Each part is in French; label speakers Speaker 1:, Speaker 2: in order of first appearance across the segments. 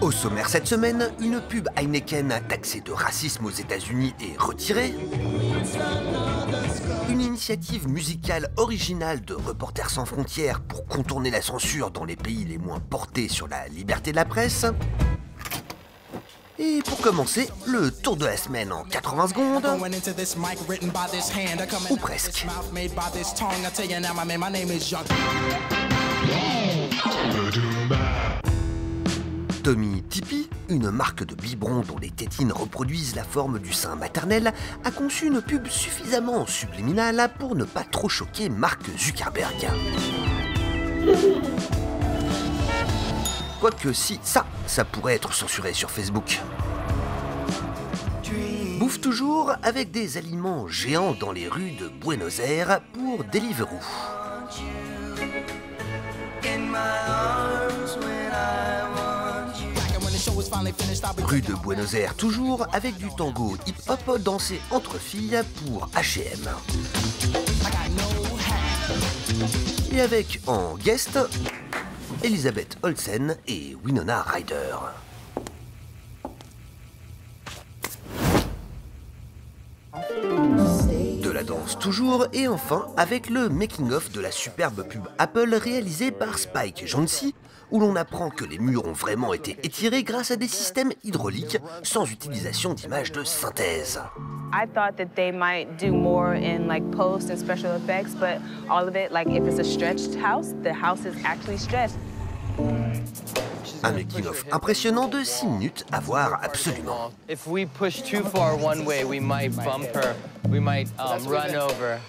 Speaker 1: Au sommaire cette semaine, une pub Heineken taxée de racisme aux États-Unis est retirée. Une initiative musicale originale de Reporters sans frontières pour contourner la censure dans les pays les moins portés sur la liberté de la presse. Et pour commencer, le tour de la semaine en 80 secondes. Ou presque. Tommy Tippy, une marque de biberon dont les tétines reproduisent la forme du sein maternel, a conçu une pub suffisamment subliminale pour ne pas trop choquer Mark Zuckerberg. Quoique si, ça pourrait être censuré sur Facebook. Bouffe toujours avec des aliments géants dans les rues de Buenos Aires pour Deliveroo. Rue de Buenos Aires toujours, avec du tango hip-hop dansé entre filles pour H&M. Et avec en guest, Elizabeth Olsen et Winona Ryder. De la danse toujours, et enfin avec le making-of de la superbe pub Apple réalisée par Spike Jonze, où l'on apprend que les murs ont vraiment été étirés grâce à des systèmes hydrauliques sans utilisation d'images de synthèse.
Speaker 2: I thought that they might do more in like post and special effects, but all of it, like if it's a stretched house, the house is actually stretched.
Speaker 1: Un making-of impressionnant de 6 minutes à voir absolument.
Speaker 3: If we push too far one way, we might bump her. We might run over.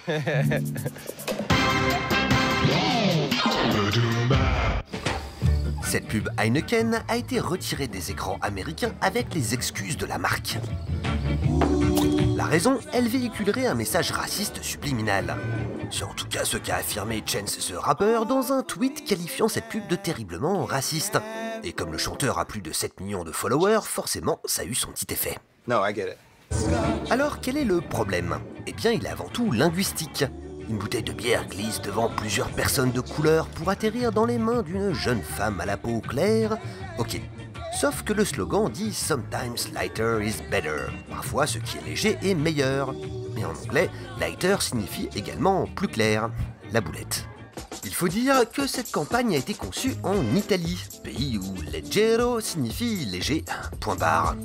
Speaker 1: Cette pub Heineken a été retirée des écrans américains avec les excuses de la marque. La raison, elle véhiculerait un message raciste subliminal. C'est en tout cas ce qu'a affirmé Chance the Rapper dans un tweet qualifiant cette pub de terriblement raciste. Et comme le chanteur a plus de 7 millions de followers, forcément ça a eu son petit effet.
Speaker 4: No, I get it.
Speaker 1: Alors quel est le problème? Eh bien il est avant tout linguistique. Une bouteille de bière glisse devant plusieurs personnes de couleur pour atterrir dans les mains d'une jeune femme à la peau claire. Ok. Sauf que le slogan dit « Sometimes lighter is better ». Parfois, ce qui est léger est meilleur. Mais en anglais, « lighter » signifie également « plus clair », la boulette. Il faut dire que cette campagne a été conçue en Italie, pays où « leggero » signifie « léger », point barre.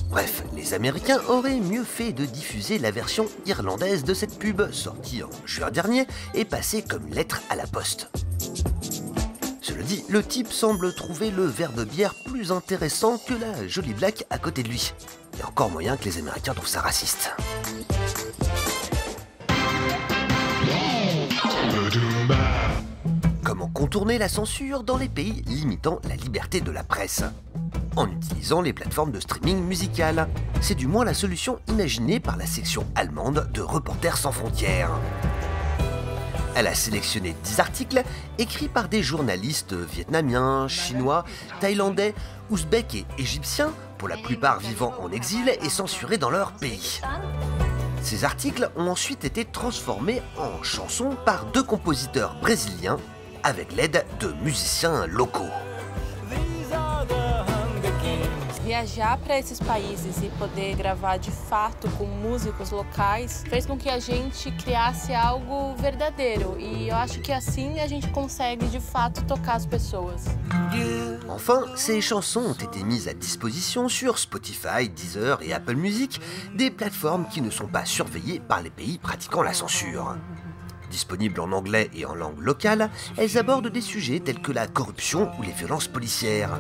Speaker 1: Bref, les Américains auraient mieux fait de diffuser la version irlandaise de cette pub, sortie en juin dernier et passée comme lettre à la poste. Cela dit, le type semble trouver le verbe bière plus intéressant que la jolie blague à côté de lui. Il y a encore moyen que les Américains trouvent ça raciste. Comment contourner la censure dans les pays limitant la liberté de la presse? En utilisant les plateformes de streaming musical. C'est du moins la solution imaginée par la section allemande de Reporters sans frontières. Elle a sélectionné 10 articles écrits par des journalistes vietnamiens, chinois, thaïlandais, ouzbeks et égyptiens, pour la plupart vivant en exil et censurés dans leur pays. Ces articles ont ensuite été transformés en chansons par 2 compositeurs brésiliens avec l'aide de musiciens locaux.
Speaker 5: Viajar para esses países e poder gravar de fato com músicos locais fez com que a gente criasse algo verdadeiro e eu acho que assim a gente consegue de fato tocar as pessoas.
Speaker 1: Enfin, ces chansons ont été mises à disposition sur Spotify, Deezer et Apple Music, des plateformes qui ne sont pas surveillées par les pays pratiquant la censure. Disponibles en anglais et en langue locale, elles abordent des sujets tels que la corruption ou les violences policières.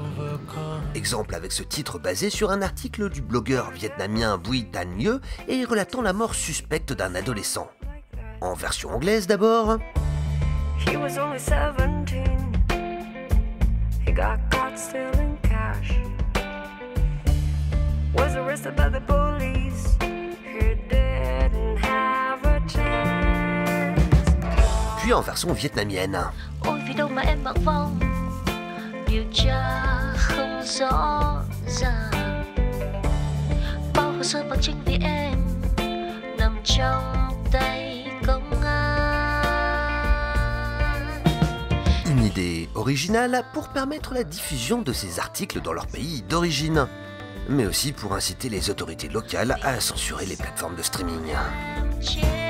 Speaker 1: Exemple avec ce titre basé sur un article du blogueur vietnamien Bui Tan Nhieu et relatant la mort suspecte d'un adolescent. En version anglaise d'abord. He was only 17. He got caught stealing cash. Was arrested by the police. He didn't have a chance. Puis en version vietnamienne.
Speaker 6: Ôi vì đâu mà em bàng vòng, điều tra không rõ ràng. Bao hồ sơ bằng chứng vì em nằm trong tay công an.
Speaker 1: Une idée originales pour permettre la diffusion de ces articles dans leur pays d'origine, mais aussi pour inciter les autorités locales à censurer les plateformes de streaming.
Speaker 6: Yeah.